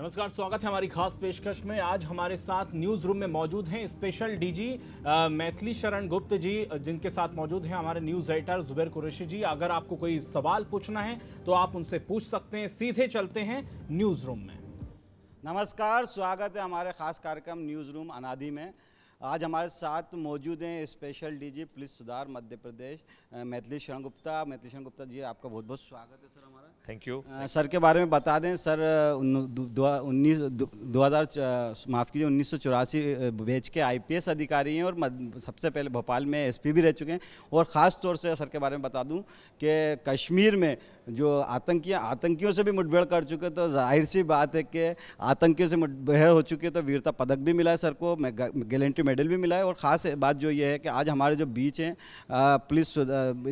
नमस्कार, स्वागत है हमारी खास पेशकश में। आज हमारे साथ न्यूज रूम में मौजूद हैं स्पेशल डीजी मैथिली शरण गुप्त जी, जिनके साथ मौजूद हैं हमारे न्यूज राइटर जुबैर कुरैशी जी। अगर आपको कोई सवाल पूछना है तो आप उनसे पूछ सकते हैं। सीधे चलते हैं न्यूज रूम में। नमस्कार, स्वागत है हमारे खास कार्यक्रम न्यूज़ रूम अनादि में। आज हमारे साथ मौजूद हैं स्पेशल डीजी पुलिस सुधार मध्य प्रदेश मैथिली शरण गुप्ता। मैथिली शरण गुप्ता जी, आपका बहुत बहुत स्वागत है सर हमारा। Thank you. सर के बारे में बता दें सर, 1984 बैच के आईपीएस अधिकारी हैं और सबसे पहले भोपाल में एसपी भी रह चुके हैं। और ख़ास तौर से सर के बारे में बता दूं कि कश्मीर में जो आतंकियों से भी मुठभेड़ कर चुके, तो जाहिर सी बात है कि आतंकियों से मुठभेड़ हो चुकी है तो वीरता पदक भी मिला है सर को, गैलेंट्री मेडल भी मिला है। और ख़ास बात जो ये है कि आज हमारे जो बीच हैं पुलिस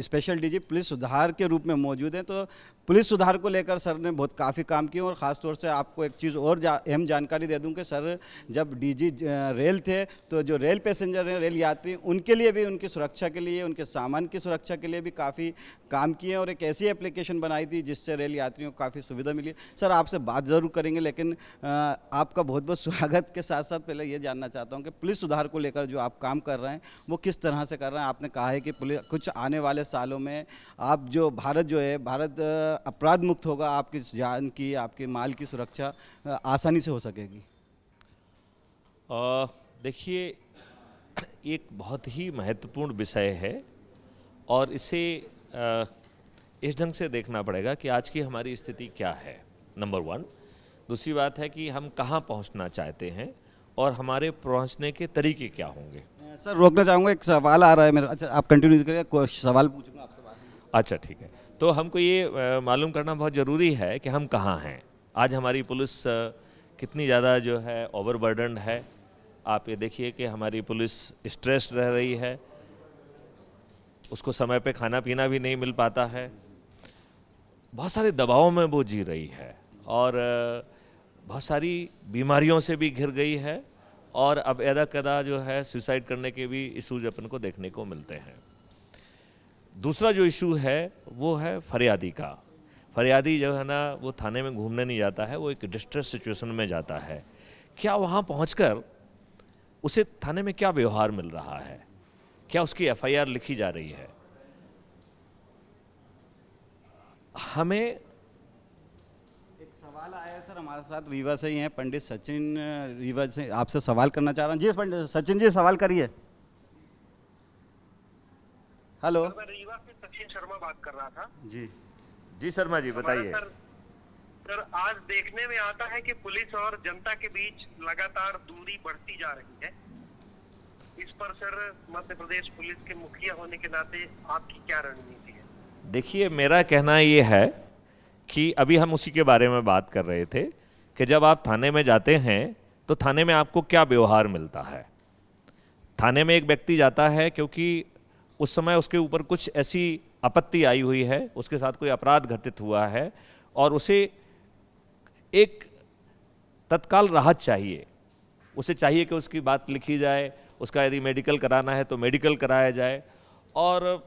स्पेशल डीजी पुलिस सुधार के रूप में मौजूद हैं। तो पुलिस सुधार को लेकर सर ने बहुत काफ़ी काम किया। और ख़ास तौर से आपको एक चीज़ और अहम जानकारी दे दूं कि सर जब डीजी रेल थे तो जो रेल पैसेंजर हैं, रेल यात्री, उनके लिए भी, उनकी सुरक्षा के लिए, उनके सामान की सुरक्षा के लिए भी काफ़ी काम किए और एक ऐसी एप्लीकेशन बनाई थी जिससे रेल यात्रियों को काफ़ी सुविधा मिली। सर आपसे बात ज़रूर करेंगे, लेकिन आपका बहुत बहुत स्वागत के साथ साथ पहले ये जानना चाहता हूँ कि पुलिस सुधार को लेकर जो आप काम कर रहे हैं वो किस तरह से कर रहे हैं। आपने कहा है कि पुलिस कुछ आने वाले सालों में आप जो भारत अपराध मुक्त होगा, आपकी जान की, आपके माल की सुरक्षा आसानी से हो सकेगी। देखिए, एक बहुत ही महत्वपूर्ण विषय है और इसे इस ढंग से देखना पड़ेगा कि आज की हमारी स्थिति क्या है, नंबर 1। दूसरी बात है कि हम कहाँ पहुँचना चाहते हैं और हमारे पहुँचने के तरीके क्या होंगे। सर रोकना चाहूँगा, एक सवाल आ रहा है मेरा। अच्छा, आप कंटिन्यू करिए, कोई सवाल पूछूंगा आपसे बाद में। अच्छा, ठीक है। तो हमको ये मालूम करना बहुत ज़रूरी है कि हम कहाँ हैं। आज हमारी पुलिस कितनी ज़्यादा जो है ओवरबर्डन्ड है। आप ये देखिए कि हमारी पुलिस स्ट्रेस्ड रह रही है, उसको समय पे खाना पीना भी नहीं मिल पाता है, बहुत सारे दबाव में वो जी रही है और बहुत सारी बीमारियों से भी घिर गई है। और अब यदा कदा जो है सुसाइड करने के भी इशूज अपन को देखने को मिलते हैं। दूसरा जो इशू है वो है फरियादी का। फरियादी जो है ना, वो थाने में घूमने नहीं जाता है, वो एक डिस्ट्रेस सिचुएशन में जाता है। क्या वहाँ पहुँचकर उसे थाने में क्या व्यवहार मिल रहा है, क्या उसकी एफआईआर लिखी जा रही है। हमें एक सवाल आया है सर, हमारे साथ रीवा से ही हैं पंडित सचिन, रीवा से आपसे सवाल करना चाह रहा हूँ। जी पंडित सचिन जी, सवाल करिए। हेलो, मैं रीवा से सचिन शर्मा बात कर रहा था। जी शर्मा जी, बताइए। सर आज देखने में आता है कि पुलिस और जनता के बीच लगातार दूरी बढ़ती जा रही है। इस पर सर मध्य प्रदेश पुलिस के मुखिया होने के नाते आपकी क्या रणनीति है? देखिए, मेरा कहना ये है कि अभी हम उसी के बारे में बात कर रहे थे कि जब आप थाने में जाते हैं तो थाने में आपको क्या व्यवहार मिलता है। थाने में एक व्यक्ति जाता है क्योंकि उस समय उसके ऊपर कुछ ऐसी आपत्ति आई हुई है, उसके साथ कोई अपराध घटित हुआ है और उसे एक तत्काल राहत चाहिए। उसे चाहिए कि उसकी बात लिखी जाए, उसका यदि मेडिकल कराना है तो मेडिकल कराया जाए, और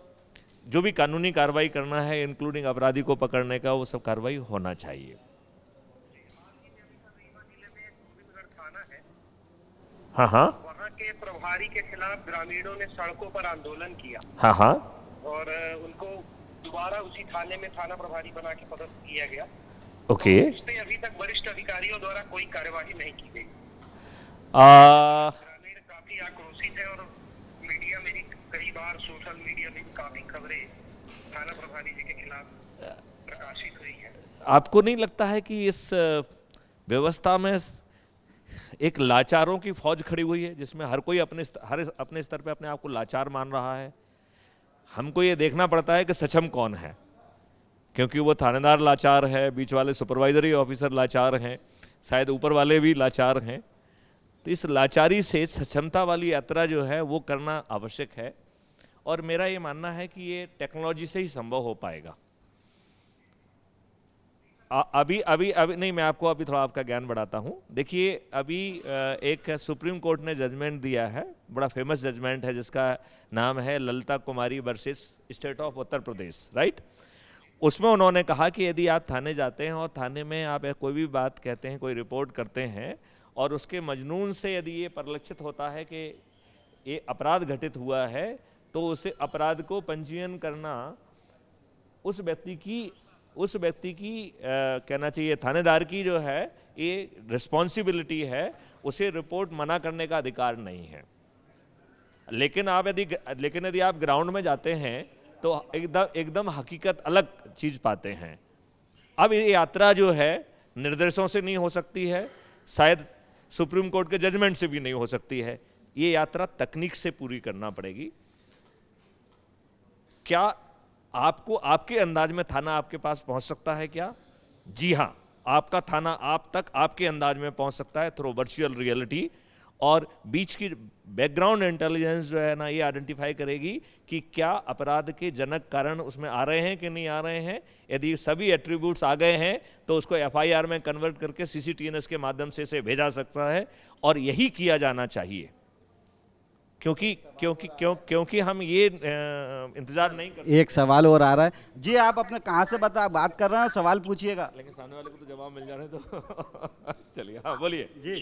जो भी कानूनी कार्रवाई करना है इंक्लूडिंग अपराधी को पकड़ने का, वो सब कार्रवाई होना चाहिए। हाँ हाँ, वहाँ के प्रभारी के खिलाफ ग्रामीणों ने सड़कों पर आंदोलन किया। हाँ हाँ, और उनको दोबारा उसी थाने में थाना प्रभारी बना के पदस्थ किया गया। ओके। तो इस पे अभी तक वरिष्ठ अधिकारियों द्वारा कोई कार्यवाही नहीं की गई। ग्रामीण काफी आक्रोशित है और मीडिया में भी कई बार, सोशल मीडिया में भी काफी खबरें थाना प्रभारी जी के खिलाफ प्रकाशित हुई है। आपको नहीं लगता है कि इस व्यवस्था में एक लाचारों की फौज खड़ी हुई है, जिसमें हर कोई अपने स्तर पे अपने आप को लाचार मान रहा है? हमको ये देखना पड़ता है कि सक्षम कौन है, क्योंकि वो थानेदार लाचार है, बीच वाले सुपरवाइजरी ऑफिसर लाचार हैं, शायद ऊपर वाले भी लाचार हैं। तो इस लाचारी से सक्षमता वाली यात्रा जो है वो करना आवश्यक है और मेरा ये मानना है कि ये टेक्नोलॉजी से ही संभव हो पाएगा। अभी नहीं, मैं आपको अभी थोड़ा आपका ज्ञान बढ़ाता हूँ। देखिए, अभी एक सुप्रीम कोर्ट ने जजमेंट दिया है, बड़ा फेमस जजमेंट है जिसका नाम है Lalita Kumari versus state of Uttar Pradesh, right. उसमें उन्होंने कहा कि यदि आप थाने जाते हैं और थाने में आप कोई भी बात कहते हैं, कोई रिपोर्ट करते हैं और उसके मजनून से यदि ये परिलक्षित होता है कि ये अपराध घटित हुआ है, तो उसे अपराध को पंजीयन करना उस व्यक्ति की कहना चाहिए यह की जो है ये रिस्पॉन्सिबिलिटी है, उसे रिपोर्ट मना करने का अधिकार नहीं है। लेकिन यदि आप ग्राउंड में जाते हैं तो एकदम हकीकत अलग चीज पाते हैं। अब ये यात्रा जो है निर्देशों से नहीं हो सकती है, शायद सुप्रीम कोर्ट के जजमेंट से भी नहीं हो सकती है, ये यात्रा तकनीक से पूरी करना पड़ेगी। क्या आपको आपके अंदाज में थाना आपके पास पहुंच सकता है क्या? जी हां, आपका थाना आप तक आपके अंदाज में पहुंच सकता है थ्रू वर्चुअल रियलिटी, और बीच की बैकग्राउंड इंटेलिजेंस जो है ना ये आइडेंटिफाई करेगी कि क्या अपराध के जनक कारण उसमें आ रहे हैं कि नहीं आ रहे हैं। यदि सभी एट्रीब्यूट्स आ गए हैं तो उसको एफआईआर में कन्वर्ट करके सीसीटीएनएस के माध्यम से इसे भेजा सकता है, और यही किया जाना चाहिए, क्योंकि हम ये इंतजार नहीं कर। एक सवाल और आ रहा है जी, आप अपने कहाँ से बात कर रहे हैं, सवाल पूछिएगा। लेकिन सामने वाले को तो जवाब मिल जाने तो चलिए, हाँ बोलिए जी,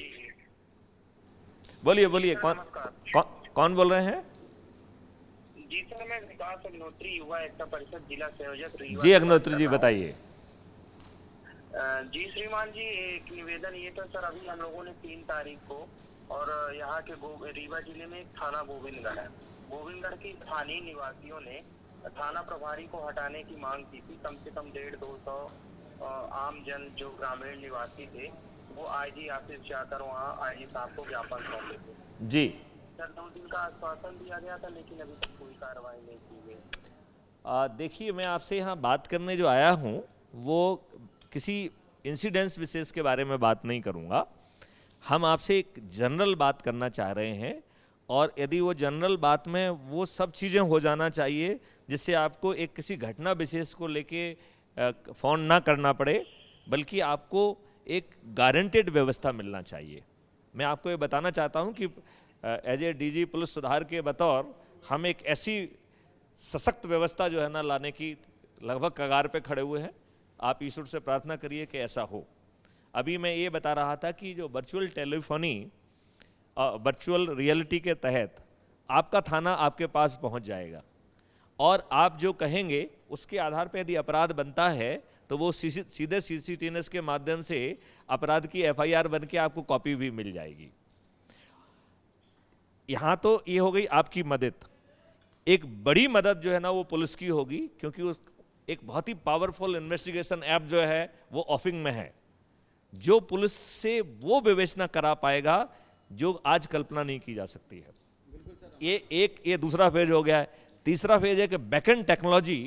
बोलिए कौन बोल रहे हैं? जी सर, मैं विकास अग्नोत्री, युवा एकता परिषद जिला संयोजक रीवा। जी अग्नोत्री जी बताइए। जी श्रीमान जी, एक निवेदन ये था सर, अभी हम लोगों ने 3 तारीख को और यहाँ के रीवा जिले में एक थाना गोविंदगढ़ है, गोविंदगढ़ की स्थानीय निवासियों ने थाना प्रभारी को हटाने की मांग की थी। कम से कम 150-200 आम जन जो ग्रामीण निवासी थे वो आईजी ऑफिस जाकर वहाँ आईजी साहब को ज्ञापन सौंपे थे। जी सर, 2 दिन का आश्वासन दिया गया था, लेकिन अभी तक कोई कार्रवाई नहीं की गई। देखिए, मैं आपसे यहाँ बात करने जो आया हूँ वो किसी इंसिडेंस विशेष के बारे में बात नहीं करूँगा। हम आपसे एक जनरल बात करना चाह रहे हैं, और यदि वो जनरल बात में वो सब चीज़ें हो जाना चाहिए जिससे आपको एक किसी घटना विशेष को लेके फ़ोन ना करना पड़े, बल्कि आपको एक गारंटेड व्यवस्था मिलना चाहिए। मैं आपको ये बताना चाहता हूँ कि एज ए डीजी पुलिस सुधार के बतौर हम एक ऐसी सशक्त व्यवस्था जो है ना लाने की लगभग कगार पे खड़े हुए हैं। आप ईश्वर से प्रार्थना करिए कि ऐसा हो। अभी मैं ये बता रहा था कि जो वर्चुअल टेलीफोनी वर्चुअल रियलिटी के तहत आपका थाना आपके पास पहुंच जाएगा, और आप जो कहेंगे उसके आधार पर यदि अपराध बनता है तो वो सीधे सीसीटीएनएस के माध्यम से अपराध की एफआईआर बन के आपको कॉपी भी मिल जाएगी। यहाँ तो ये हो गई आपकी मदद। एक बड़ी मदद जो है ना वो पुलिस की होगी, क्योंकि उस एक बहुत ही पावरफुल इन्वेस्टिगेशन ऐप जो है वो ऑफिंग में है, जो पुलिस से वो विवेचना करा पाएगा जो आज कल्पना नहीं की जा सकती है। ये दूसरा फेज हो गया है। तीसरा फेज है कि बैकएंड टेक्नोलॉजी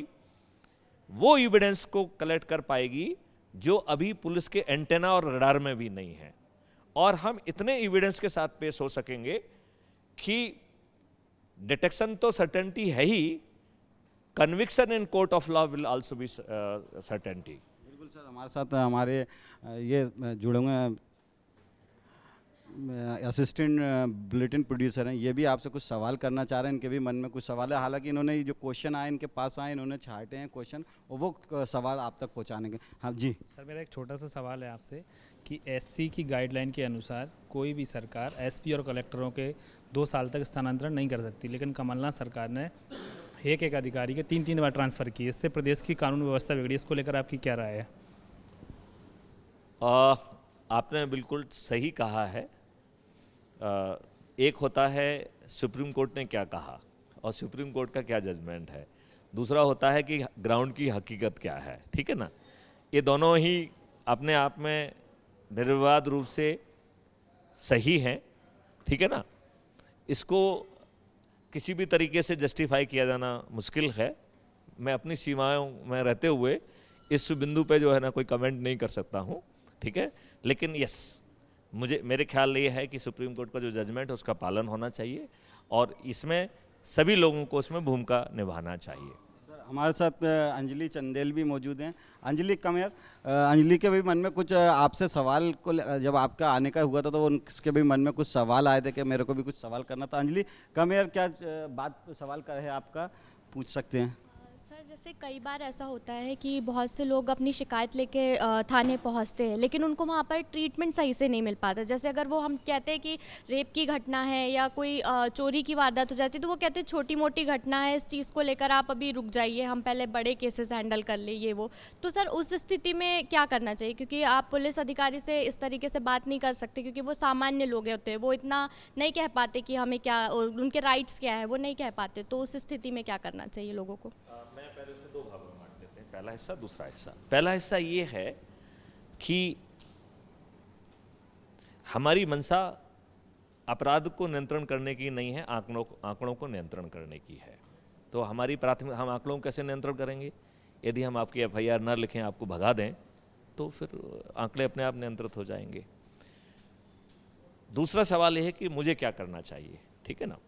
वो एविडेंस को कलेक्ट कर पाएगी जो अभी पुलिस के एंटेना और रडार में भी नहीं है, और हम इतने एविडेंस के साथ पेश हो सकेंगे कि डिटेक्शन तो सर्टेनिटी है ही, conviction in court of law will also be certainty. बिल्कुल सर, हमारे साथ हमारे ये जुड़े हुए असिस्टेंट बुलेटिन प्रोड्यूसर हैं, ये भी आपसे कुछ सवाल करना चाह रहे हैं। इनके भी मन में कुछ सवाल है। हालांकि इन्होंने ये जो क्वेश्चन आए इनके पास आए, इन्होंने छांटे हैं क्वेश्चन और वो सवाल आप तक पहुंचाने के। हाँ जी सर, मेरा एक छोटा सा सवाल है आपसे कि एससी की गाइडलाइन के अनुसार कोई भी सरकार एसपी और कलेक्टरों के 2 साल तक स्थानांतरण नहीं कर सकती, लेकिन कमलनाथ सरकार ने एक अधिकारी के 3 बार ट्रांसफ़र किए। इससे प्रदेश की कानून व्यवस्था बिगड़ी। इसको लेकर आपकी क्या राय है? आपने बिल्कुल सही कहा है। एक होता है सुप्रीम कोर्ट ने क्या कहा और सुप्रीम कोर्ट का क्या जजमेंट है, दूसरा होता है कि ग्राउंड की हकीकत क्या है। ठीक है ना, ये दोनों ही अपने आप में निर्विवाद रूप से सही हैं। ठीक है ना, इसको किसी भी तरीके से जस्टिफाई किया जाना मुश्किल है। मैं अपनी सीमाओं में रहते हुए इस बिंदु पे जो है ना कोई कमेंट नहीं कर सकता हूँ। ठीक है, लेकिन यस, मेरे ख्याल ये है कि सुप्रीम कोर्ट का जो जजमेंट है उसका पालन होना चाहिए, और इसमें सभी लोगों को उसमें भूमिका निभाना चाहिए। सर, हमारे साथ अंजलि चंदेल भी मौजूद हैं। अंजलि कम यार, अंजलि के भी मन में कुछ आपसे सवाल को, जब आपका आने का हुआ था तो उनके भी मन में कुछ सवाल आए थे कि मेरे को भी कुछ सवाल करना था। अंजलि कम यार, क्या सवाल का है आपका, पूछ सकते हैं। सर जैसे कई बार ऐसा होता है कि बहुत से लोग अपनी शिकायत लेके थाने पहुंचते हैं, लेकिन उनको वहां पर ट्रीटमेंट सही से नहीं मिल पाता। जैसे अगर वो हम कहते हैं कि रेप की घटना है या कोई चोरी की वारदात हो जाती है, तो वो कहते हैं छोटी मोटी घटना है, इस चीज़ को लेकर आप अभी रुक जाइए, हम पहले बड़े केसेस हैंडल कर ले ये वो। तो सर उस स्थिति में क्या करना चाहिए, क्योंकि आप पुलिस अधिकारी से इस तरीके से बात नहीं कर सकते, क्योंकि वो सामान्य लोग होते हैं, वो इतना नहीं कह पाते कि हमें क्या उनके राइट्स क्या है, वो नहीं कह पाते। तो उस स्थिति में क्या करना चाहिए लोगों को? मैं पहले उसको दो भागों में बांट देते हैं, पहला हिस्सा दूसरा हिस्सा। पहला हिस्सा ये है कि हमारी मंशा अपराध को नियंत्रण करने की नहीं है, आंकड़ों को नियंत्रण करने की है। तो हमारी प्राथमिक, हम आंकड़ों को कैसे नियंत्रण करेंगे? यदि हम आपकी एफआईआर न लिखें, आपको भगा दें, तो फिर आंकड़े अपने आप नियंत्रित हो जाएंगे। दूसरा सवाल यह है कि मुझे क्या करना चाहिए, ठीक है ना।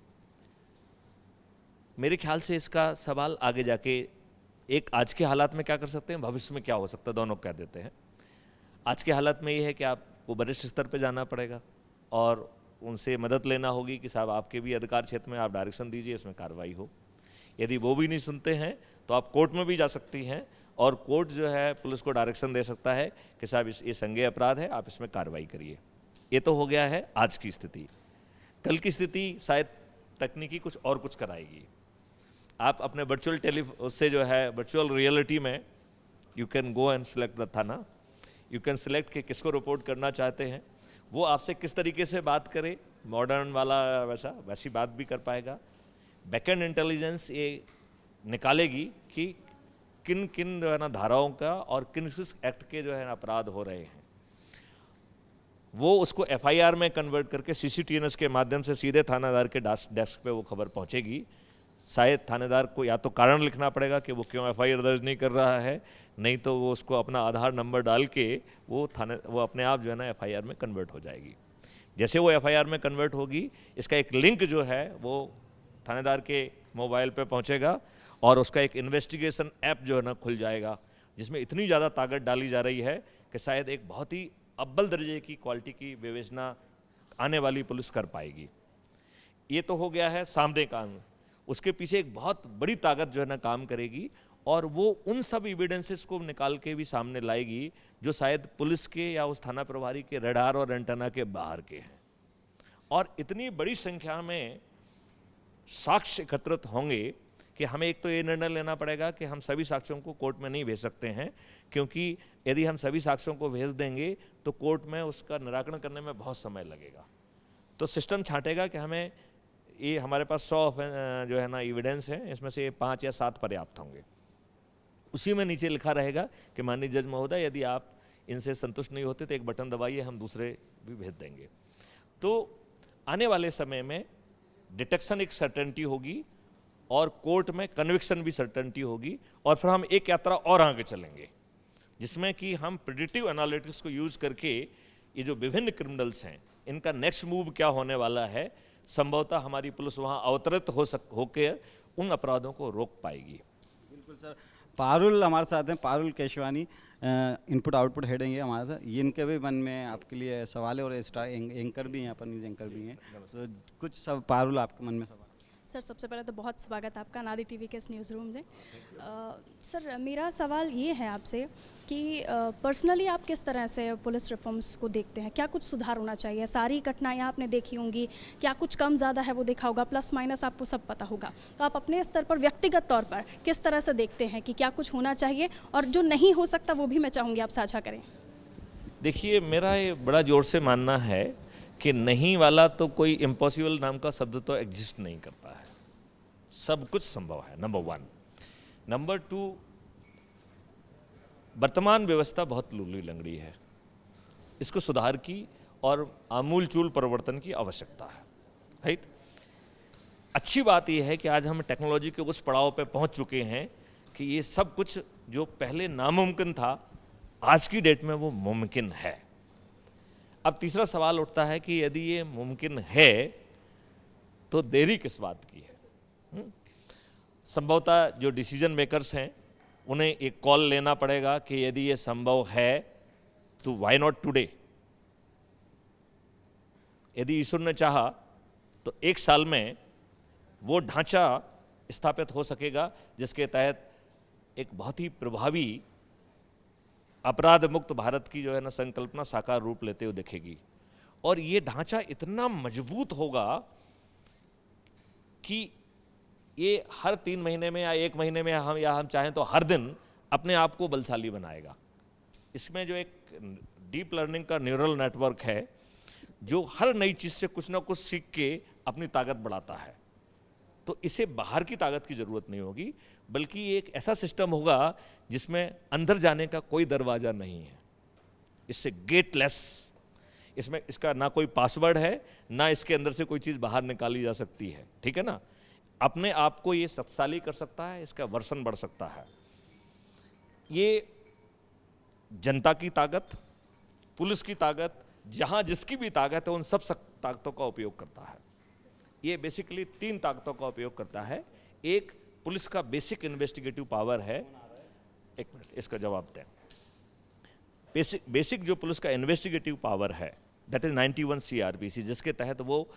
मेरे ख्याल से इसका सवाल आगे जाके एक आज के हालात में क्या कर सकते हैं, भविष्य में क्या हो सकता है, दोनों कह देते हैं। आज के हालात में ये है कि आपको वरिष्ठ स्तर पे जाना पड़ेगा और उनसे मदद लेना होगी कि साहब आपके भी अधिकार क्षेत्र में आप डायरेक्शन दीजिए, इसमें कार्रवाई हो। यदि वो भी नहीं सुनते हैं तो आप कोर्ट में भी जा सकती हैं और कोर्ट जो है पुलिस को डायरेक्शन दे सकता है कि साहब ये संज्ञेय अपराध है, आप इसमें कार्रवाई करिए। ये तो हो गया है आज की स्थिति। कल की स्थिति शायद तकनीकी कुछ और कुछ कराएगी। आप अपने वर्चुअल उससे जो है वर्चुअल रियलिटी में you can go and select the थाना, यू कैन सेलेक्ट कि किसको रिपोर्ट करना चाहते हैं, वो आपसे किस तरीके से बात करे, मॉडर्न वाला वैसी बात भी कर पाएगा। बैकएंड इंटेलिजेंस ये निकालेगी कि किन किन जो है ना धाराओं का और किस एक्ट के जो है ना अपराध हो रहे हैं, वो उसको एफआईआर में कन्वर्ट करके सीसीटीएनएस के माध्यम से सीधे थानेदार के डेस्क पे वो खबर पहुंचेगी। शायद थानेदार को या तो कारण लिखना पड़ेगा कि वो क्यों एफआईआर दर्ज नहीं कर रहा है, नहीं तो वो उसको अपना आधार नंबर डाल के वो अपने आप जो है ना एफआईआर में कन्वर्ट हो जाएगी। जैसे वो एफआईआर में कन्वर्ट होगी, इसका एक लिंक जो है वो थानेदार के मोबाइल पे पहुंचेगा और उसका एक इन्वेस्टिगेशन ऐप जो है ना खुल जाएगा, जिसमें इतनी ज़्यादा ताकत डाली जा रही है कि शायद एक बहुत ही अव्वल दर्जे की क्वालिटी की विवेचना आने वाली पुलिस कर पाएगी। ये तो हो गया है सामने काम। उसके पीछे एक बहुत बड़ी ताकत जो है ना काम करेगी और वो उन सब एविडेंसेस को निकाल के भी सामने लाएगी जो शायद पुलिस के या उस थाना प्रभारी के रडार और एंटेना के बाहर के हैं। और इतनी बड़ी संख्या में साक्ष्य एकत्रित होंगे कि हमें एक तो ये निर्णय लेना पड़ेगा कि हम सभी साक्ष्यों को कोर्ट में नहीं भेज सकते हैं, क्योंकि यदि हम सभी साक्ष्यों को भेज देंगे तो कोर्ट में उसका निराकरण करने में बहुत समय लगेगा। तो सिस्टम छांटेगा कि हमें ये हमारे पास 100 जो है ना एविडेंस है, इसमें से 5 या 7 पर्याप्त होंगे। उसी में नीचे लिखा रहेगा कि माननीय जज महोदय, यदि आप इनसे संतुष्ट नहीं होते तो एक बटन दबाइए, हम दूसरे भी भेज देंगे। तो आने वाले समय में डिटेक्शन एक सर्टेनिटी होगी और कोर्ट में कन्विक्शन भी सर्टेनिटी होगी, और फिर हम एक यात्रा और आगे चलेंगे जिसमें कि हम प्रेडिक्टिव एनालिटिक्स को यूज करके ये जो विभिन्न क्रिमिनल्स हैं इनका नेक्स्ट मूव क्या होने वाला है, संभवतः हमारी पुलिस वहाँ अवतरित होकर उन अपराधों को रोक पाएगी। बिल्कुल सर। पारुल हमारे साथ हैं, Parul Keshwani, input output head हैं ये हमारे साथ। ये इनके भी मन में आपके लिए सवाल है और एंकर भी हैं, अपन न्यूज़ एंकर भी हैं, तो कुछ सब पारुल आपके मन में सवाल। सर सबसे पहले तो बहुत स्वागत आपका नादी टीवी के इस न्यूज़ रूम में। सर मेरा सवाल ये है आपसे कि पर्सनली आप किस तरह से पुलिस रिफॉर्म्स को देखते हैं, क्या कुछ सुधार होना चाहिए? सारी घटनाएं आपने देखी होंगी, क्या कुछ कम ज़्यादा है वो देखा होगा, प्लस माइनस आपको सब पता होगा, तो आप अपने स्तर पर व्यक्तिगत तौर पर किस तरह से देखते हैं कि क्या कुछ होना चाहिए, और जो नहीं हो सकता वो भी मैं चाहूँगी आप साझा करें। देखिए, मेरा ये बड़ा जोर से मानना है कि नहीं वाला तो कोई इम्पॉसिबल नाम का शब्द तो एग्जिस्ट नहीं करता है, सब कुछ संभव है, नंबर 1। नंबर 2, वर्तमान व्यवस्था बहुत लूली लंगड़ी है, इसको सुधार की और आमूलचूल परिवर्तन की आवश्यकता है, राइट। अच्छी बात यह है कि आज हम टेक्नोलॉजी के उस पड़ाव पे पहुंच चुके हैं कि ये सब कुछ जो पहले नामुमकिन था आज की डेट में वो मुमकिन है। अब तीसरा सवाल उठता है कि यदि ये मुमकिन है तो देरी किस बात की है? संभवतः जो डिसीजन मेकर्स हैं उन्हें एक कॉल लेना पड़ेगा कि यदि ये संभव है तो व्हाई नॉट टुडे। यदि ईश्वर ने चाहा तो 1 साल में वो ढांचा स्थापित हो सकेगा जिसके तहत एक बहुत ही प्रभावी अपराध मुक्त भारत की जो है ना संकल्पना साकार रूप लेते हुए दिखेगी। और ये ढांचा इतना मजबूत होगा कि ये हर 3 महीने में या 1 महीने में हम चाहें तो हर दिन अपने आप को बलशाली बनाएगा। इसमें जो एक डीप लर्निंग का न्यूरल नेटवर्क है जो हर नई चीज़ से कुछ ना कुछ सीख के अपनी ताकत बढ़ाता है, तो इसे बाहर की ताकत की ज़रूरत नहीं होगी, बल्कि एक ऐसा सिस्टम होगा जिसमें अंदर जाने का कोई दरवाज़ा नहीं है। इससे गेटलेस, इसमें इसका ना कोई पासवर्ड है, ना इसके अंदर से कोई चीज़ बाहर निकाली जा सकती है, ठीक है ना। अपने आप को ये शक्तिशाली कर सकता है, इसका वर्षन बढ़ सकता है। ये जनता की ताकत, पुलिस की ताकत, जहाँ जिसकी भी ताकत है उन सब ताकतों का उपयोग करता है। ये बेसिकली 3 ताकतों का उपयोग करता है। एक पुलिस का बेसिक इन्वेस्टिगेटिव पावर है। एक मिनट, इसका जवाब दें। बेसिक जो पुलिस का इन्वेस्टिगेटिव पावर है दैट इज 91 CRPC, जिसके तहत वो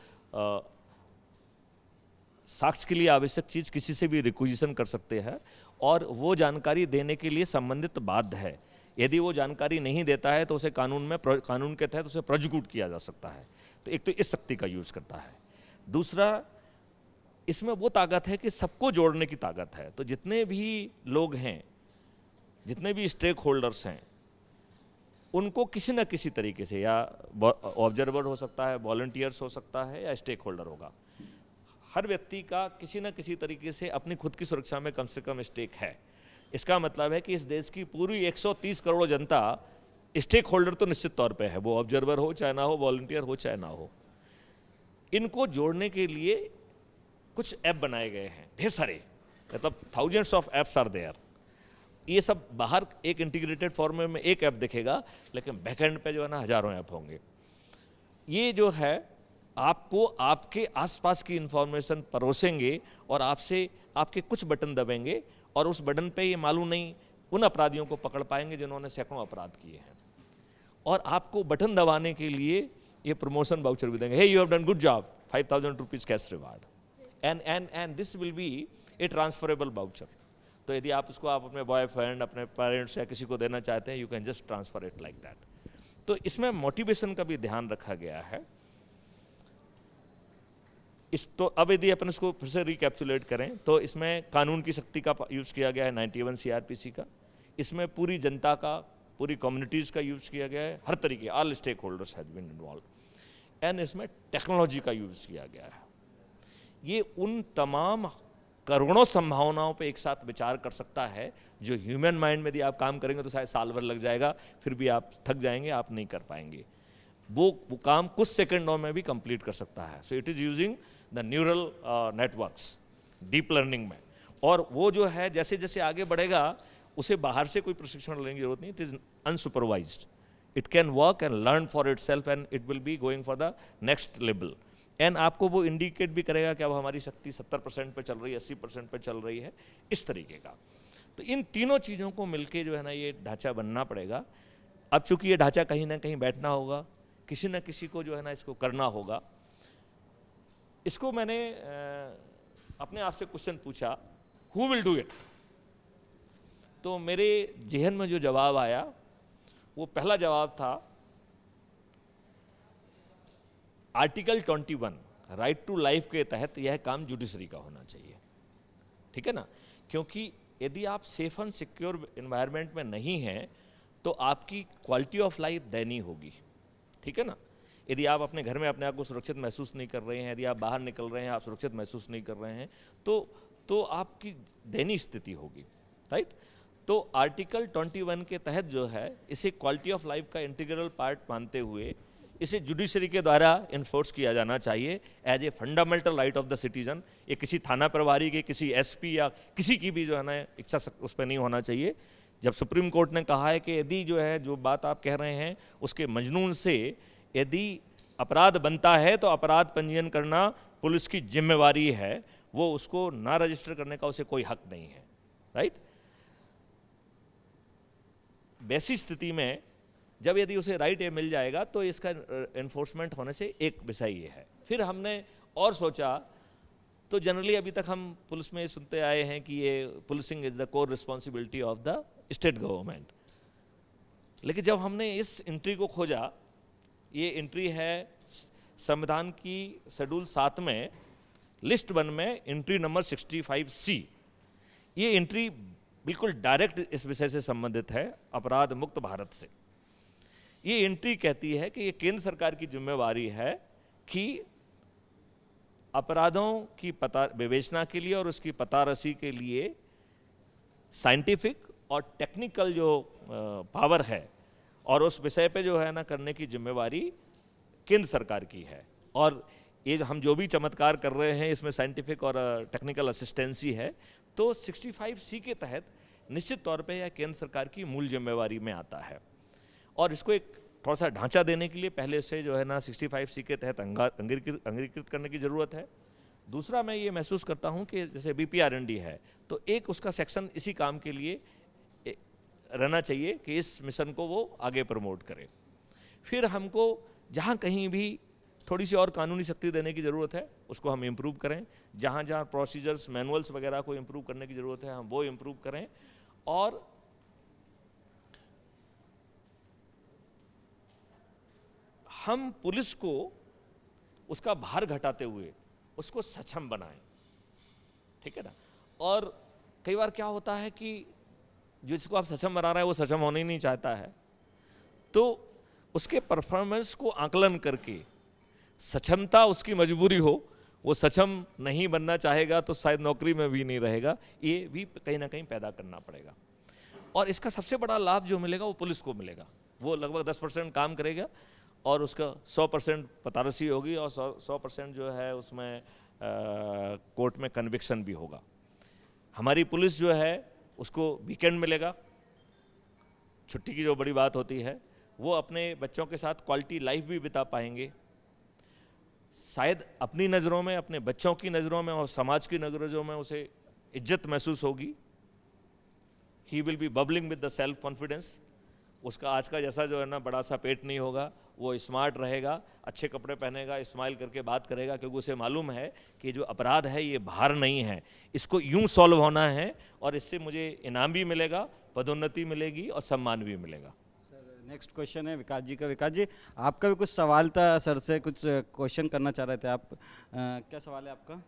साक्ष्य के लिए आवश्यक चीज़ किसी से भी रिक्विजिशन कर सकते हैं और वो जानकारी देने के लिए संबंधित बाध्य है। यदि वो जानकारी नहीं देता है तो उसे कानून के तहत उसे प्रोसिक्यूट किया जा सकता है। तो एक तो इस शक्ति का यूज करता है। दूसरा, इसमें वो ताकत है कि सबको जोड़ने की ताकत है। तो जितने भी लोग हैं, जितने भी स्टेक होल्डर्स हैं, उनको किसी न किसी तरीके से, या ऑब्जर्वर हो सकता है, वॉलंटियर्स हो सकता है, या स्टेक होल्डर होगा, हर व्यक्ति का किसी न किसी तरीके से अपनी खुद की सुरक्षा में कम से कम स्टेक है। इसका मतलब है कि इस देश की पूरी 130 करोड़ जनता स्टेक होल्डर तो निश्चित तौर पे है, वो ऑब्जर्वर हो चाहे ना हो, वॉलंटियर हो चाहे ना हो। इनको जोड़ने के लिए कुछ ऐप बनाए गए हैं, ढेर सारे, मतलब thousands of apps are there. ये सब बाहर एक इंटीग्रेटेड फॉर्म में एक ऐप दिखेगा, लेकिन बैकएंड पे जो है ना हजारों ऐप होंगे। ये जो है आपको आपके आसपास की इंफॉर्मेशन परोसेंगे और आपसे आपके कुछ बटन दबेंगे और उस बटन पे ये मालूम नहीं उन अपराधियों को पकड़ पाएंगे जिन्होंने सैकड़ों अपराध किए हैं। और आपको बटन दबाने के लिए ये प्रमोशन वाउचर भी देंगे, hey you have done good job, 5000 rupees cash reward, and this will be a transferable voucher. तो यदि आप उसको आप अपने बॉयफ्रेंड, अपने पेरेंट्स या किसी को देना चाहते हैं, you can just transfer it like that. तो इसमें मोटिवेशन का भी ध्यान रखा गया है। तो अब यदि अपन इसको फिर से रिकैप्चुलेट करें तो इसमें कानून की शक्ति का यूज़ किया गया है, 91 CRPC का। इसमें पूरी जनता का, पूरी कम्युनिटीज़ का यूज़ किया गया है, हर तरीके, all stakeholders have been involve. And इसमें टेक्नोलॉजी का यूज़ किया गया है। ये उन तमाम करोड़ों संभावनाओं पे एक साथ विचार कर सकता है जो ह्यूमन माइंड में यदि आप काम करेंगे तो शायद साल भर लग जाएगा, फिर भी आप थक जाएंगे, आप नहीं कर पाएंगे। वो काम कुछ सेकंडों में भी कंप्लीट कर सकता है। So it is using the neural networks deep learning में। और वो जो है जैसे जैसे आगे बढ़ेगा उसे बाहर से कोई प्रशिक्षण लेने की जरूरत नहीं, it is unsupervised, it can work and learn for it self and it will be going for the next level. And आपको वो इंडिकेट भी करेगा कि अब हमारी शक्ति 70% पे चल रही है, 80% पे चल रही है, इस तरीके का। तो इन तीनों चीज़ों को मिलके जो है ना ये ढांचा बनना पड़ेगा। अब चूंकि ये ढांचा कहीं ना कहीं बैठना होगा, किसी न किसी को जो है ना इसको करना होगा। इसको मैंने अपने आप से क्वेश्चन पूछा, हु विल डू इट? तो मेरे जहन में जो जवाब आया वो पहला जवाब था आर्टिकल 21 राइट टू लाइफ के तहत यह काम जुडिशरी का होना चाहिए, ठीक है ना। क्योंकि यदि आप सेफ एंड सिक्योर एनवायरनमेंट में नहीं हैं तो आपकी क्वालिटी ऑफ लाइफ दयनीय होगी, ठीक है ना। यदि आप अपने घर में अपने आप को सुरक्षित महसूस नहीं कर रहे हैं, यदि आप बाहर निकल रहे हैं आप सुरक्षित महसूस नहीं कर रहे हैं, तो आपकी दयनीय स्थिति होगी, राइट। तो आर्टिकल 21 के तहत जो है इसे क्वालिटी ऑफ लाइफ का इंटीग्रल पार्ट मानते हुए इसे जुडिशरी के द्वारा इन्फोर्स किया जाना चाहिए as a fundamental right of the citizen. ये किसी थाना प्रभारी के, किसी SP या किसी की भी जो है ना इच्छा उस पर नहीं होना चाहिए। जब सुप्रीम कोर्ट ने कहा है कि यदि जो है जो बात आप कह रहे हैं उसके मजनून से यदि अपराध बनता है तो अपराध पंजीयन करना पुलिस की जिम्मेवारी है, वो उसको ना रजिस्टर करने का उसे कोई हक नहीं है, राइट। वैसी स्थिति में जब यदि उसे राइट ए मिल जाएगा तो इसका एनफोर्समेंट होने से एक विषय ये है। फिर हमने और सोचा तो जनरली अभी तक हम पुलिस में सुनते आए हैं कि ये policing is the core responsibility of the state government. लेकिन जब हमने इस एंट्री को खोजा, ये एंट्री है संविधान की शेड्यूल 7 में लिस्ट 1 में एंट्री नंबर 65C। ये एंट्री बिल्कुल डायरेक्ट इस विषय से संबंधित है, अपराध मुक्त भारत से। ये एंट्री कहती है कि ये केंद्र सरकार की जिम्मेवारी है कि अपराधों की विवेचना के लिए और उसकी पतारसी के लिए साइंटिफिक और टेक्निकल जो पावर है और उस विषय पे जो है ना करने की जिम्मेवारी केंद्र सरकार की है। और ये हम जो भी चमत्कार कर रहे हैं इसमें साइंटिफिक और टेक्निकल असिस्टेंसी है, तो 65C के तहत निश्चित तौर पे यह केंद्र सरकार की मूल जिम्मेवारी में आता है। और इसको एक थोड़ा सा ढांचा देने के लिए पहले से जो है ना 65C के तहत अंगीकृत करने की ज़रूरत है। दूसरा, मैं ये महसूस करता हूँ कि जैसे BPRND है तो एक उसका सेक्शन इसी काम के लिए रहना चाहिए कि इस मिशन को वो आगे प्रमोट करे। फिर हमको जहाँ कहीं भी थोड़ी सी और कानूनी शक्ति देने की ज़रूरत है उसको हम इम्प्रूव करें, जहाँ जहाँ प्रोसीजर्स मैनुअल्स वगैरह को इम्प्रूव करने की ज़रूरत है हम वो इम्प्रूव करें। और हम पुलिस को उसका भार घटाते हुए उसको सक्षम बनाएं, ठीक है ना। और कई बार क्या होता है कि जिसको आप सक्षम बना रहे हैं वो सक्षम होना ही नहीं चाहता है, तो उसके परफॉर्मेंस को आकलन करके सक्षमता उसकी मजबूरी हो, वो सक्षम नहीं बनना चाहेगा तो शायद नौकरी में भी नहीं रहेगा, ये भी कहीं ना कहीं पैदा करना पड़ेगा। और इसका सबसे बड़ा लाभ जो मिलेगा वो पुलिस को मिलेगा। वो लगभग 10% काम करेगा और उसका 100% पतारसी होगी और 100% जो है उसमें कोर्ट में कन्विक्शन भी होगा। हमारी पुलिस जो है उसको वीकेंड मिलेगा, छुट्टी की जो बड़ी बात होती है, वो अपने बच्चों के साथ क्वालिटी लाइफ भी बिता पाएंगे। शायद अपनी नज़रों में, अपने बच्चों की नज़रों में और समाज की नज़रों में उसे इज्जत महसूस होगी। He will be bubbling with the self confidence. उसका आज का जैसा जो है ना बड़ा सा पेट नहीं होगा, वो स्मार्ट रहेगा, अच्छे कपड़े पहनेगा, स्माइल करके बात करेगा, क्योंकि उसे मालूम है कि जो अपराध है ये भार नहीं है, इसको यूं सॉल्व होना है और इससे मुझे इनाम भी मिलेगा, पदोन्नति मिलेगी और सम्मान भी मिलेगा। सर नेक्स्ट क्वेश्चन है विकास जी का। विकास जी, आपका भी कुछ सवाल था सर से, कुछ क्वेश्चन करना चाह रहे थे आप, क्या सवाल है आपका?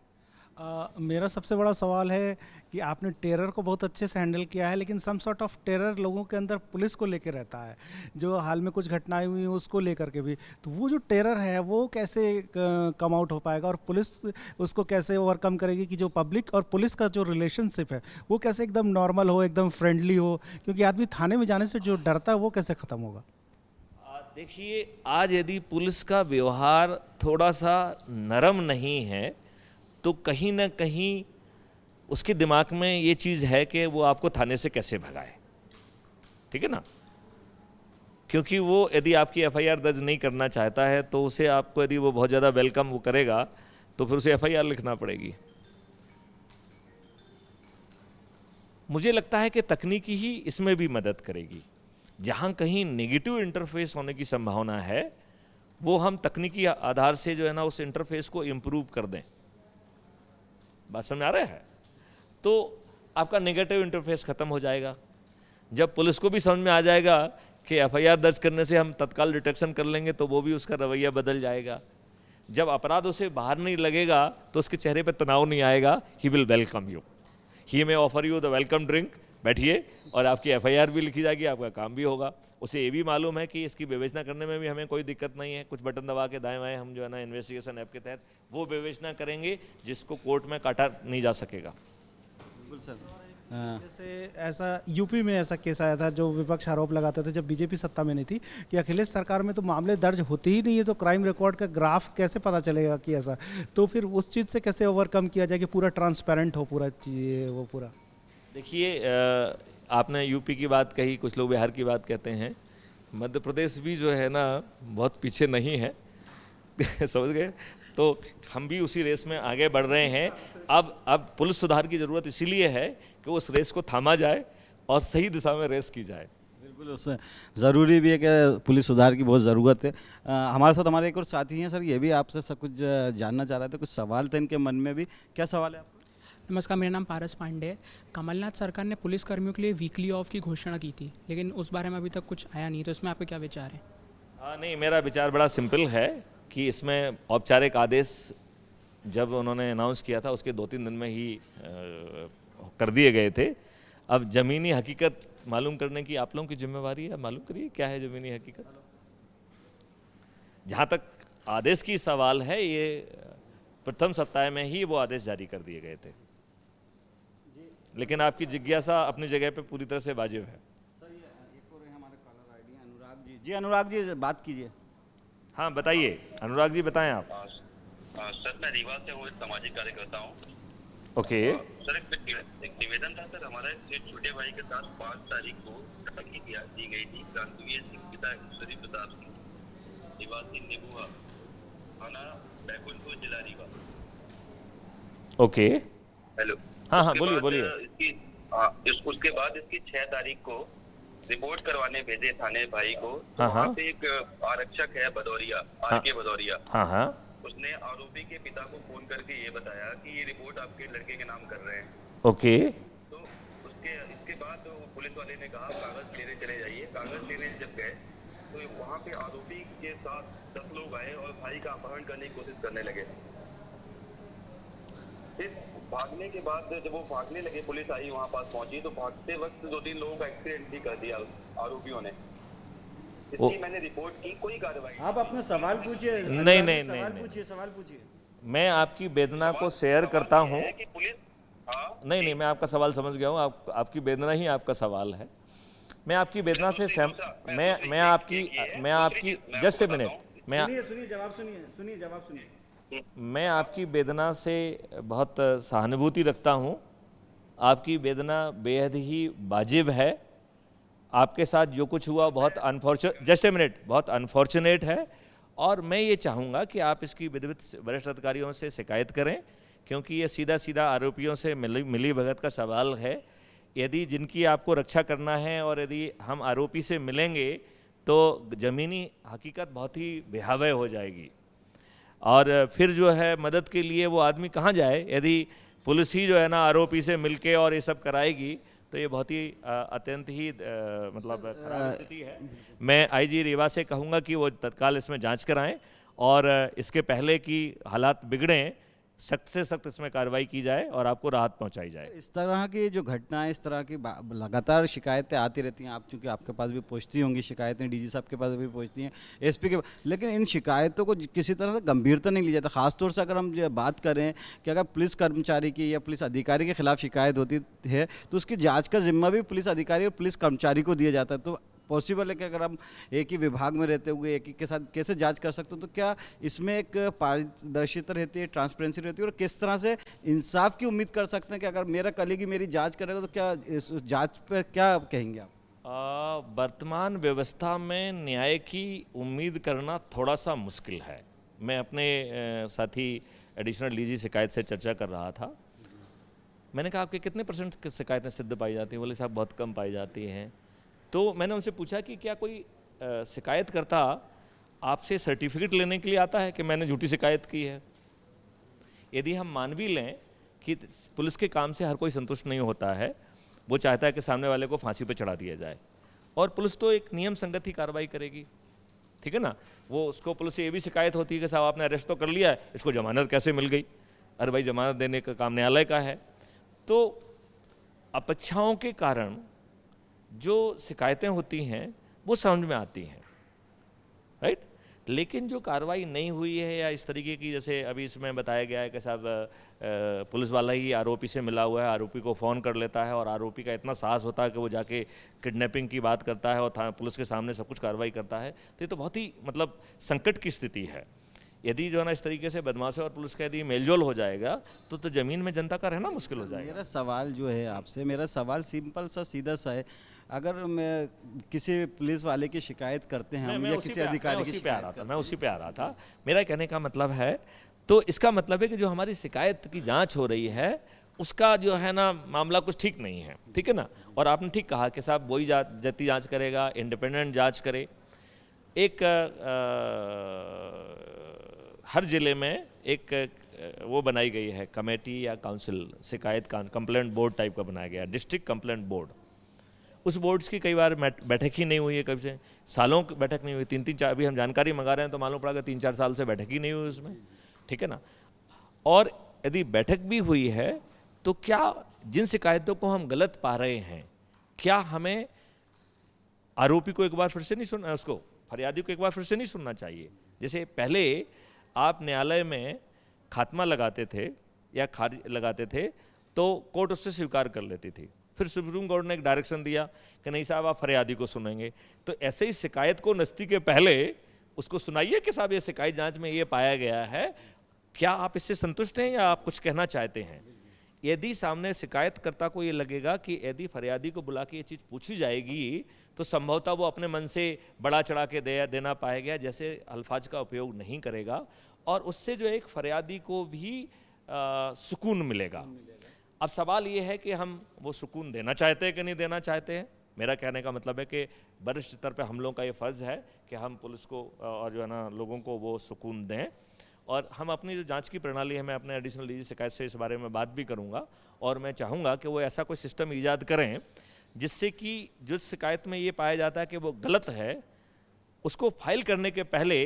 मेरा सबसे बड़ा सवाल है कि आपने टेरर को बहुत अच्छे से हैंडल किया है, लेकिन सम सॉर्ट ऑफ टेरर लोगों के अंदर पुलिस को लेकर रहता है, जो हाल में कुछ घटनाएं हुई हैं उसको लेकर के भी। तो वो जो टेरर है वो कैसे कम आउट हो पाएगा और पुलिस उसको कैसे ओवरकम करेगी कि जो पब्लिक और पुलिस का जो रिलेशनशिप है वो कैसे एकदम नॉर्मल हो, एकदम फ्रेंडली हो? क्योंकि आदमी थाने में जाने से जो डरता है वो कैसे ख़त्म होगा? देखिए, आज यदि पुलिस का व्यवहार थोड़ा सा नरम नहीं है तो कहीं ना कहीं उसके दिमाग में ये चीज़ है कि वो आपको थाने से कैसे भगाए, ठीक है ना। क्योंकि वो यदि आपकी FIR दर्ज नहीं करना चाहता है तो उसे आपको, यदि वो बहुत ज़्यादा वेलकम वो करेगा तो फिर उसे FIR लिखना पड़ेगी। मुझे लगता है कि तकनीकी ही इसमें भी मदद करेगी। जहाँ कहीं नेगेटिव इंटरफेस होने की संभावना है वो हम तकनीकी आधार से जो है ना उस इंटरफेस को इम्प्रूव कर दें। बात समझ आ रहा है? तो आपका नेगेटिव इंटरफेस ख़त्म हो जाएगा। जब पुलिस को भी समझ में आ जाएगा कि FIR दर्ज करने से हम तत्काल डिटेक्शन कर लेंगे तो वो भी उसका रवैया बदल जाएगा। जब अपराध उसे बाहर नहीं लगेगा तो उसके चेहरे पर तनाव नहीं आएगा। He will welcome you, he may offer you the welcome drink, बैठिए, और आपकी FIR भी लिखी जाएगी, आपका काम भी होगा। उसे ये भी मालूम है कि इसकी विवेचना करने में भी हमें कोई दिक्कत नहीं है। कुछ बटन दबा के दाएं बाएं हम जो है ना इन्वेस्टिगेशन ऐप के तहत वो विवेचना करेंगे जिसको कोर्ट में काटा नहीं जा सकेगा। बिल्कुल सर। जैसे ऐसा यूपी में ऐसा केस आया था, जो विपक्ष आरोप लगाते थे जब बीजेपी सत्ता में नहीं थी कि अखिलेश सरकार में तो मामले दर्ज होते ही नहीं है, तो क्राइम रिकॉर्ड का ग्राफ कैसे पता चलेगा कि ऐसा, तो फिर उस चीज़ से कैसे ओवरकम किया जाए कि पूरा ट्रांसपेरेंट हो पूरा चीज़ वो पूरा? देखिए, आपने यूपी की बात कही, कुछ लोग बिहार की बात कहते हैं, मध्य प्रदेश भी जो है ना बहुत पीछे नहीं है समझ गए। तो हम भी उसी रेस में आगे बढ़ रहे हैं। अब पुलिस सुधार की ज़रूरत इसीलिए है कि उस रेस को थामा जाए और सही दिशा में रेस की जाए। बिल्कुल, उससे ज़रूरी भी है कि पुलिस सुधार की बहुत ज़रूरत है। हमारे साथ हमारे एक और साथी हैं सर, ये भी आपसे सब कुछ जानना चाह रहे थे, कुछ सवाल थे इनके मन में भी। क्या सवाल है आपका? नमस्कार, मेरा नाम पारस पांडे है। कमलनाथ सरकार ने पुलिस कर्मियों के लिए वीकली ऑफ की घोषणा की थी, लेकिन उस बारे में अभी तक कुछ आया नहीं, तो इसमें आपके क्या विचार हैं? हाँ, नहीं, मेरा विचार बड़ा सिंपल है कि इसमें औपचारिक आदेश जब उन्होंने अनाउंस किया था उसके 2-3 दिन में ही कर दिए गए थे। अब ज़मीनी हकीकत मालूम करने की आप लोगों की जिम्मेवारी है, मालूम करिए क्या है ज़मीनी हकीकत। जहाँ तक आदेश की सवाल है, ये प्रथम सप्ताह में ही वो आदेश जारी कर दिए गए थे, लेकिन आपकी जिज्ञासा अपनी जगह पे पूरी तरह से वाजिब है। सर, ये एक और है हमारे कॉलर आईडी अनुराग जी। जी अनुराग जी, बात कीजिए। हाँ बताइए, अनुराग जी बताएं आप। सर, मैं रीवा से हूँ, एक सामाजिक कार्यकर्ता हूँ। ओके। सर, एक निवेदन था सर, हमारे एक छोटे भाई के साथ 5 तारीख को दी गई थी। क्रांतिवीर सिंह पिता ईश्वरी प्रताप सिंह, निवासी नेबुआ, थाना बैकुंठपुर, जिला रीवा। ओके। हेलो। हाँ हाँ, बोलिए बोलिए। उसके बाद इसकी 6 तारीख को रिपोर्ट करवाने भेजे थाने भाई को। हाँ, वहाँ हाँ। पे एक आरक्षक है भदौरिया, आर.के. भदौरिया। हाँ हाँ। उसने आरोपी के पिता को फोन करके ये बताया कि ये रिपोर्ट आपके लड़के के नाम कर रहे हैं। ओके। तो इसके बाद वो पुलिस वाले ने कहा कागज लेने चले जाइए। कागज लेने जब गए तो वहाँ पे आरोपी के साथ 10 लोग आए और भाई का अपहरण करने की कोशिश करने लगे। फिर भागने के बाद जब वो भागने लगे, पुलिस आई वहाँ पास पहुंची, तो भागते वक्त 2-3 लोगों का एक्सीडेंट भी कर दिया आरोपियों ने। इसकी मैंने रिपोर्ट की, कोई कार्रवाई। आप अपना सवाल पूछिए। नहीं, सवाल पूछिए। मैं आपकी वेदना को शेयर करता हूँ। कि पुलिस नहीं, मैं आपका सवाल समझ गया हूँ। आपकी वेदना ही आपका सवाल है। मैं आपकी वेदना से मैं आपकी जस्ट ए मिनट, सुनिए, जवाब सुनिए। मैं आपकी वेदना से बहुत सहानुभूति रखता हूँ। आपकी वेदना बेहद ही वाजिब है। आपके साथ जो कुछ हुआ बहुत बहुत अनफॉर्चुनेट है, और मैं ये चाहूँगा कि आप इसकी विधिवत वरिष्ठ अधिकारियों से शिकायत करें, क्योंकि ये सीधा आरोपियों से मिली भगत का सवाल है। यदि जिनकी आपको रक्षा करना है और यदि हम आरोपी से मिलेंगे तो ज़मीनी हकीकत बहुत ही बेहावह हो जाएगी, और फिर जो है मदद के लिए वो आदमी कहाँ जाए। यदि पुलिस ही जो है ना आरोपी से मिलके और ये सब कराएगी तो ये बहुत ही अत्यंत ही मतलब खराब स्थिति है। मैं आईजी रीवा से कहूँगा कि वो तत्काल इसमें जांच कराएं, और इसके पहले कि हालात बिगड़ें सख्त से सख्त इसमें कार्रवाई की जाए और आपको राहत पहुंचाई जाए। इस तरह की जो घटनाएं, इस तरह की लगातार शिकायतें आती रहती हैं। आप चूँकि आपके पास भी पहुंचती होंगी शिकायतें, डीजी साहब के पास भी पहुंचती हैं, एसपी के, लेकिन इन शिकायतों को किसी तरह से गंभीरता नहीं ली जाता। खासतौर से अगर हम बात करें कि अगर पुलिस कर्मचारी की या पुलिस अधिकारी के खिलाफ शिकायत होती है तो उसकी जाँच का जिम्मा भी पुलिस अधिकारी और पुलिस कर्मचारी को दिया जाता है। तो पॉसिबल है कि अगर हम एक ही विभाग में रहते हुए एक ही के साथ कैसे जांच कर सकते हो, तो क्या इसमें एक पारदर्शिता रहती है, ट्रांसपेरेंसी रहती है, और किस तरह से इंसाफ की उम्मीद कर सकते हैं कि अगर मेरा कलीग मेरी जांच करेगा तो क्या इस जांच पर क्या कहेंगे आप? वर्तमान व्यवस्था में न्याय की उम्मीद करना थोड़ा सा मुश्किल है। मैं अपने साथी एडिशनल डीजी शिकायत से चर्चा कर रहा था। मैंने कहा आपके कितने % की शिकायतें सिद्ध पाई जाती हैं? बोले साहब बहुत कम पाई जाती हैं। तो मैंने उनसे पूछा कि क्या कोई शिकायतकर्ता आपसे सर्टिफिकेट लेने के लिए आता है कि मैंने झूठी शिकायत की है? यदि हम मान भी लें कि पुलिस के काम से हर कोई संतुष्ट नहीं होता है, वो चाहता है कि सामने वाले को फांसी पर चढ़ा दिया जाए, और पुलिस तो एक नियम संगत ही कार्रवाई करेगी, ठीक है ना। वो उसको पुलिस से ये भी शिकायत होती है कि साहब आपने अरेस्ट तो कर लिया है, इसको जमानत कैसे मिल गई? अरे भाई, जमानत देने का काम न्यायालय का है। तो अपेक्षाओं के कारण जो शिकायतें होती हैं वो समझ में आती हैं, राइट। लेकिन जो कार्रवाई नहीं हुई है, या इस तरीके की, जैसे अभी इसमें बताया गया है कि साहब पुलिस वाला ही आरोपी से मिला हुआ है, आरोपी को फ़ोन कर लेता है, और आरोपी का इतना साहस होता है कि वो जाके किडनैपिंग की बात करता है और पुलिस के सामने सब कुछ कार्रवाई करता है। तो ये तो बहुत ही मतलब संकट की स्थिति है। यदि जो है ना इस तरीके से बदमाशों और पुलिस का यदि मेलजोल हो जाएगा तो ज़मीन में जनता का रहना मुश्किल हो जाएगा। मेरा सवाल जो है आपसे, मेरा सवाल सिंपल सा सीधा सा है। अगर मैं किसी पुलिस वाले की शिकायत करते हैं हम, या किसी अधिकारी की शिकायत, मैं उसी पे आ रहा था। मेरा कहने का मतलब है, तो इसका मतलब है कि जो हमारी शिकायत की जांच हो रही है उसका जो है ना मामला कुछ ठीक नहीं है, ठीक है ना। और आपने ठीक कहा कि साहब वही जाति जांच करेगा, इंडिपेंडेंट जांच करे। एक हर ज़िले में एक वो बनाई गई है कमेटी या काउंसिल, शिकायत का कंप्लेंट बोर्ड टाइप का बनाया गया, डिस्ट्रिक्ट कंप्लेंट बोर्ड। उस बोर्ड्स की कई बार बैठक ही नहीं हुई है, कभी से सालों की बैठक नहीं हुई, 3-4 अभी हम जानकारी मंगा रहे हैं तो मालूम पड़ा कि 3-4 साल से बैठक ही नहीं हुई उसमें, ठीक है ना। और यदि बैठक भी हुई है तो क्या जिन शिकायतों को हम गलत पा रहे हैं, क्या हमें आरोपी को एक बार फिर से नहीं सुनना, उसको फरियादी को एक बार फिर से नहीं सुनना चाहिए? जैसे पहले आप न्यायालय में खात्मा लगाते थे या खारिज लगाते थे तो कोर्ट उससे स्वीकार कर लेती थी, फिर सुप्रीम कोर्ट ने एक डायरेक्शन दिया कि नहीं साहब आप फरियादी को सुनेंगे। तो ऐसे ही शिकायत को नस्ती के पहले उसको सुनाइए कि साहब ये शिकायत जांच में ये पाया गया है, क्या आप इससे संतुष्ट हैं या आप कुछ कहना चाहते हैं? यदि सामने शिकायतकर्ता को ये लगेगा कि यदि फरियादी को बुला के ये चीज़ पूछी जाएगी तो संभवतः वो अपने मन से बड़ा चढ़ा के देना पाएगा, जैसे अल्फाज का उपयोग नहीं करेगा, और उससे जो एक फरियादी को भी सुकून मिलेगा। अब सवाल ये है कि हम वो सुकून देना चाहते हैं कि नहीं देना चाहते हैं। मेरा कहने का मतलब है कि वरिष्ठ स्तर पर हम लोगों का ये फ़र्ज़ है कि हम पुलिस को और जो है ना लोगों को वो सुकून दें। और हम अपनी जो जांच की प्रणाली है, मैं अपने एडिशनल डीजी शिकायत से इस बारे में बात भी करूंगा, और मैं चाहूँगा कि वो ऐसा कोई सिस्टम ईजाद करें जिससे कि जो शिकायत में ये पाया जाता है कि वो गलत है, उसको फाइल करने के पहले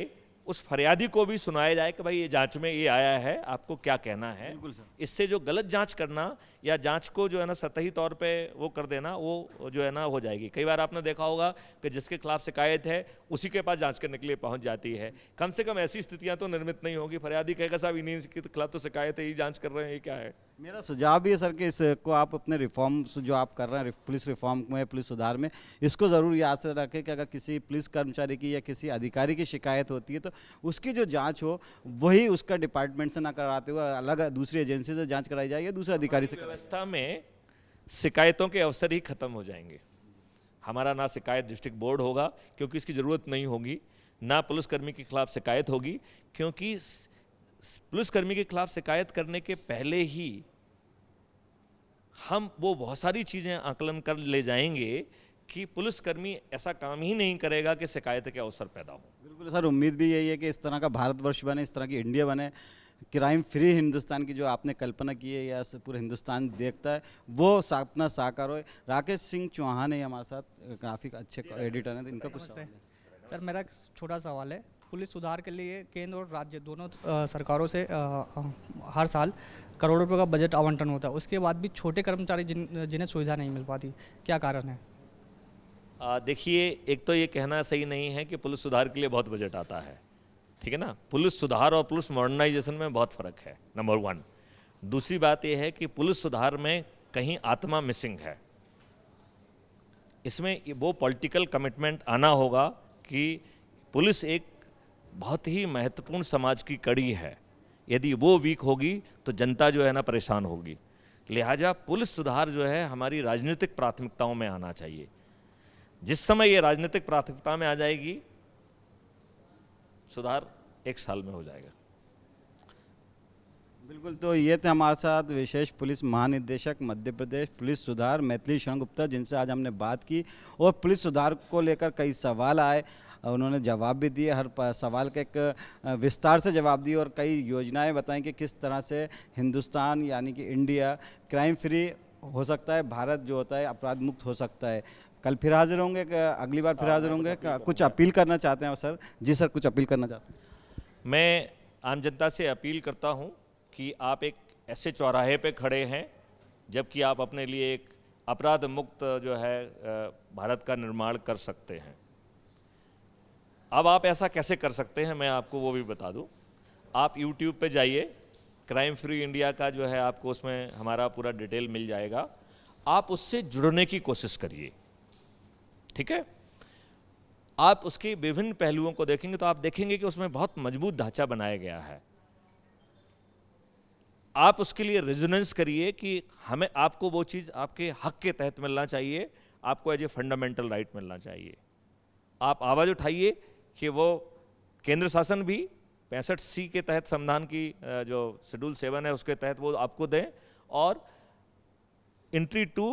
उस फरियादी को भी सुनाया जाए कि भाई ये जांच में ये आया है, आपको क्या कहना है। इससे जो गलत जांच करना या जांच को जो है ना सतही तौर पे वो कर देना, वो जो है ना हो जाएगी। कई बार आपने देखा होगा कि जिसके खिलाफ शिकायत है उसी के पास जांच करने के लिए पहुंच जाती है। कम से कम ऐसी स्थितियां तो निर्मित नहीं होगी, फरियादी कहेगा साहब इन्हीं के खिलाफ तो शिकायत है, ये जाँच कर रहे हैं, ये क्या है। मेरा सुझाव भी है सर कि इसको आप अपने रिफॉर्म्स जो आप कर रहे हैं पुलिस रिफॉर्म में, पुलिस सुधार में, इसको ज़रूर याद से रखें कि अगर किसी पुलिस कर्मचारी की या किसी अधिकारी की शिकायत होती है तो उसकी जो जांच हो वही उसका डिपार्टमेंट से ना कराते हुए अलग दूसरी एजेंसी से जांच कराई जाए या दूसरे अधिकारी से। व्यवस्था में शिकायतों के अवसर ही खत्म हो जाएंगे। हमारा ना शिकायत डिस्ट्रिक्ट बोर्ड होगा क्योंकि इसकी ज़रूरत नहीं होगी, ना पुलिसकर्मी के खिलाफ शिकायत होगी क्योंकि पुलिसकर्मी के खिलाफ शिकायत करने के पहले ही हम वो बहुत सारी चीज़ें आकलन कर ले जाएंगे कि पुलिसकर्मी ऐसा काम ही नहीं करेगा कि शिकायत के अवसर पैदा हो। बिल्कुल सर, उम्मीद भी यही है कि इस तरह का भारतवर्ष बने, इस तरह की इंडिया बने, क्राइम फ्री हिंदुस्तान की जो आपने कल्पना की है या पूरा हिंदुस्तान देखता है वो अपना साकार हो। राकेश सिंह चौहान है हमारे साथ, काफ़ी अच्छे एडिटर हैं, इनका कुछ सवाल है। सर मेरा एक छोटा सवाल है, पुलिस सुधार के लिए केंद्र और राज्य दोनों सरकारों से हर साल करोड़ों रुपए का बजट आवंटन होता है, उसके बाद भी छोटे कर्मचारी जिन्हें सुविधा नहीं मिल पाती, क्या कारण है? देखिए, एक तो ये कहना सही नहीं है कि पुलिस सुधार के लिए बहुत बजट आता है, ठीक है ना। पुलिस सुधार और पुलिस मॉडर्नाइजेशन में बहुत फ़र्क है, नंबर 1। दूसरी बात यह है कि पुलिस सुधार में कहीं आत्मा मिसिंग है। इसमें वो पॉलिटिकल कमिटमेंट आना होगा कि पुलिस एक बहुत ही महत्वपूर्ण समाज की कड़ी है, यदि वो वीक होगी तो जनता जो है ना परेशान होगी। लिहाजा पुलिस सुधार जो है हमारी राजनीतिक प्राथमिकताओं में आना चाहिए। जिस समय ये राजनीतिक प्राथमिकता में आ जाएगी, सुधार 1 साल में हो जाएगा। बिल्कुल, तो ये थे हमारे साथ विशेष पुलिस महानिदेशक मध्य प्रदेश पुलिस सुधार मैथिली शरण गुप्ता, जिनसे आज हमने बात की और पुलिस सुधार को लेकर कई सवाल आए, उन्होंने जवाब भी दिए, हर सवाल का एक विस्तार से जवाब दिए और कई योजनाएं बताई कि किस तरह से हिंदुस्तान यानी कि इंडिया क्राइम फ्री हो सकता है, भारत जो होता है अपराध मुक्त हो सकता है। कल फिर हाजिर होंगे, अगली बार फिर हाजिर होंगे। कुछ अपील करना चाहते हैं सर? जी सर, कुछ अपील करना चाहते हैं? मैं आम जनता से अपील करता हूं कि आप एक ऐसे चौराहे पे खड़े हैं जबकि आप अपने लिए एक अपराध मुक्त जो है भारत का निर्माण कर सकते हैं। अब आप ऐसा कैसे कर सकते हैं मैं आपको वो भी बता दूं। आप YouTube पे जाइए, क्राइम फ्री इंडिया का जो है आपको उसमें हमारा पूरा डिटेल मिल जाएगा। आप उससे जुड़ने की कोशिश करिए, ठीक है। आप उसके विभिन्न पहलुओं को देखेंगे तो आप देखेंगे कि उसमें बहुत मजबूत ढांचा बनाया गया है। आप उसके लिए रेजोनेंस करिए कि हमें आपको वो चीज़ आपके हक के तहत मिलना चाहिए, आपको एज ए फंडामेंटल राइट मिलना चाहिए। आप आवाज़ उठाइए कि वो केंद्र शासन भी 65C के तहत संविधान की जो शेड्यूल 7 है उसके तहत वो आपको दें, और एंट्री टू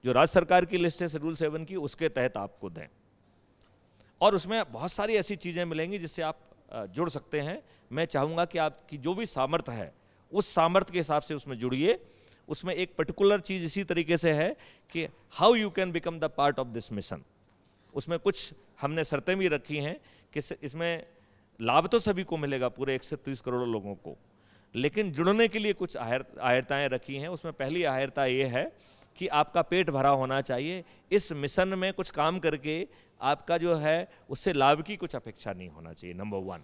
जो राज्य सरकार की लिस्ट है शेड्यूल 7 की, उसके तहत आपको दें। और उसमें बहुत सारी ऐसी चीज़ें मिलेंगी जिससे आप जुड़ सकते हैं। मैं चाहूँगा कि आपकी जो भी सामर्थ्य है उस सामर्थ्य के हिसाब से उसमें जुड़िए। उसमें एक पर्टिकुलर चीज़ इसी तरीके से है कि how you can become the part of this mission. उसमें कुछ हमने शर्तें भी रखी हैं कि इसमें लाभ तो सभी को मिलेगा, पूरे 130 करोड़ लोगों को, लेकिन जुड़ने के लिए कुछ आयरताएँ रखी हैं। उसमें पहली आयरता ये है कि आपका पेट भरा होना चाहिए। इस मिशन में कुछ काम करके आपका जो है उससे लाभ की कुछ अपेक्षा नहीं होना चाहिए, नंबर 1।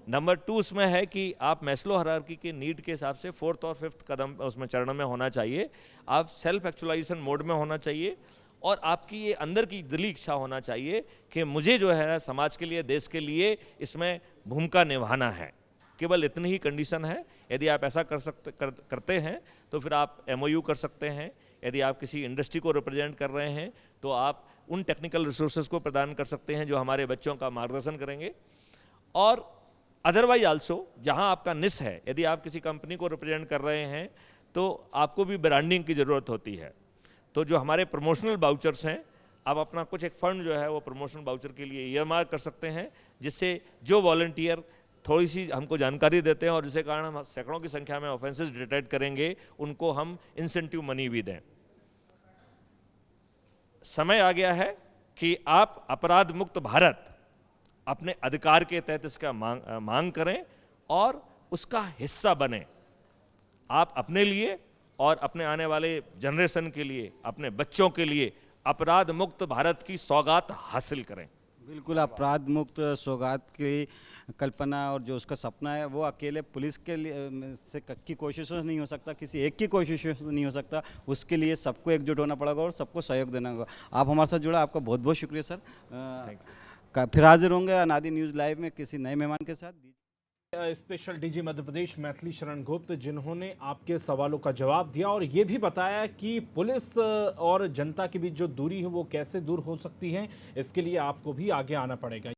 नंबर 2 उसमें है कि आप मैस्लो हायरार्की के नीड के हिसाब से 4th और 5th कदम उसमें चरण में होना चाहिए। आप सेल्फ एक्चुअलाइजेशन मोड में होना चाहिए और आपकी ये अंदर की दिली इच्छा होना चाहिए कि मुझे जो है समाज के लिए, देश के लिए इसमें भूमिका निभाना है। केवल इतनी ही कंडीशन है। यदि आप ऐसा करते हैं तो फिर आप MOU कर सकते हैं। यदि आप किसी इंडस्ट्री को रिप्रेजेंट कर रहे हैं तो आप उन टेक्निकल रिसोर्सेज को प्रदान कर सकते हैं जो हमारे बच्चों का मार्गदर्शन करेंगे। और अदरवाइज आल्सो जहां आपका निस है, यदि आप किसी कंपनी को रिप्रेजेंट कर रहे हैं तो आपको भी ब्रांडिंग की ज़रूरत होती है। तो जो हमारे प्रमोशनल बाउचर्स हैं, आप अपना कुछ एक फंड जो है वो प्रमोशनल बाउचर के लिए ईयरमार्क कर सकते हैं, जिससे जो वॉलंटियर थोड़ी सी हमको जानकारी देते हैं और जिसके कारण हम सैकड़ों की संख्या में ऑफेंसेस डिटेक्ट करेंगे, उनको हम इंसेंटिव मनी भी दें। समय आ गया है कि आप अपराध मुक्त भारत अपने अधिकार के तहत इसका मांग करें और उसका हिस्सा बने। आप अपने लिए और अपने आने वाले जनरेशन के लिए, अपने बच्चों के लिए अपराध मुक्त भारत की सौगात हासिल करें। बिल्कुल, अपराध मुक्त सौगात की कल्पना और जो उसका सपना है वो अकेले पुलिस के लिए से की कोशिशों से नहीं हो सकता, किसी एक की कोशिशों से नहीं हो सकता। उसके लिए सबको एकजुट होना पड़ेगा और सबको सहयोग देना होगा। आप हमारे साथ जुड़ा, आपका बहुत बहुत शुक्रिया सर। फिर हाजिर होंगे अनादि न्यूज़ लाइव में किसी नए मेहमान के साथ। स्पेशल डीजी मध्य प्रदेश मैथिली शरण गुप्त, जिन्होंने आपके सवालों का जवाब दिया और ये भी बताया कि पुलिस और जनता के बीच जो दूरी है वो कैसे दूर हो सकती है, इसके लिए आपको भी आगे आना पड़ेगा।